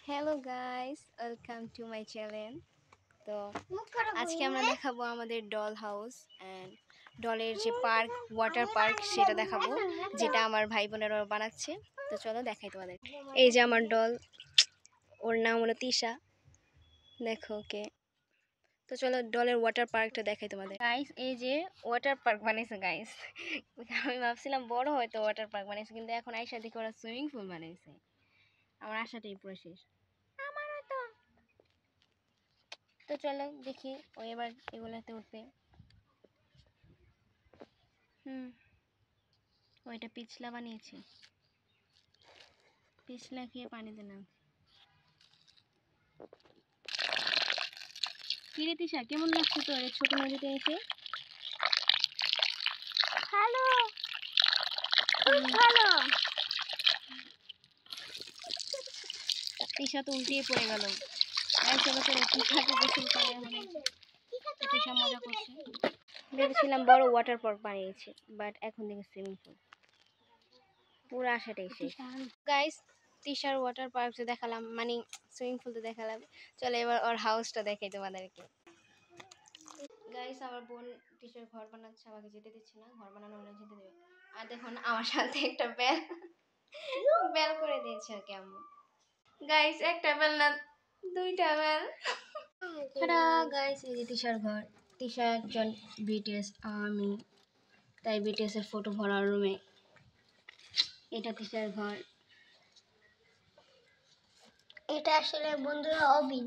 Hello guys, welcome to my channel. তো আজকে আমরা দেখাবো আমাদের ডল হাউস অ্যান্ড ডলের যে পার্ক, ওয়াটার পার্ক সেটা দেখাবো, যেটা আমার ভাই বোনেরা বানাচ্ছে। তো চলো দেখাই তোমাদের। এই যে আমার ডল, ওর নাম হলো তিশা, দেখো ওকে। তো চলো ডলের ওয়াটার পার্কটা দেখাই তোমাদের। গাইস এই যে ওয়াটার পার্ক বানিয়েছে গাইস। আমি ভাবছিলাম বড় হয়তো ওয়াটার পার্ক বানিয়েছে, কিন্তু এখন আইসা দেখি ওরা সুইমিং পুল বানিয়েছে। আমার আশাটাই পুরো শেষ। তো চলো দেখি ও এবার এগুলাতে উঠবে। ওইটা পিছলা বানিয়েছে, পিছলা খেয়ে পানিতে নাম। কিরে তিশা, কেমন লাগছে তোর এই ছোট নদীতে এসে? ভালো, খুব ভালো। তিশা তো উল্টিয়ে পড়ে গেল। তাই চলো চলো তিশাকে গোসল করে তিশা মজা করছে। ভেবেছিলাম বড় ওয়াটার পার্ক বানিয়েছে, বাট এখন দেখি সুইমিং পুল। পুরো আশাটাই শেষ। গাইস তিশার ওয়াটার পার্ক যে দেখালাম, মানে সুইমিং পুল তো দেখালাম, চলো এবার ওর হাউসটা দেখাই তোমাদেরকে। গাইস আমার বোন টিচার ঘর বানাচ্ছে, আমাকে যেতে দিচ্ছে না, ঘর বানানো হলে যেতে দেবে। আর দেখুন আমার সাথে একটা বেল বেল করে দিয়েছে ওকে আম্মু। গাইস একটা বেল না, দুইটা বেল। টাটা গাইস, এই যে টিচার ঘর। টিশা একজন বিটিএস আর্মি, তাই বিটিএস এর ফটো ভরার রুমে। এটা টিচার ঘর। এটা আসলে বন্ধুরা অবিন।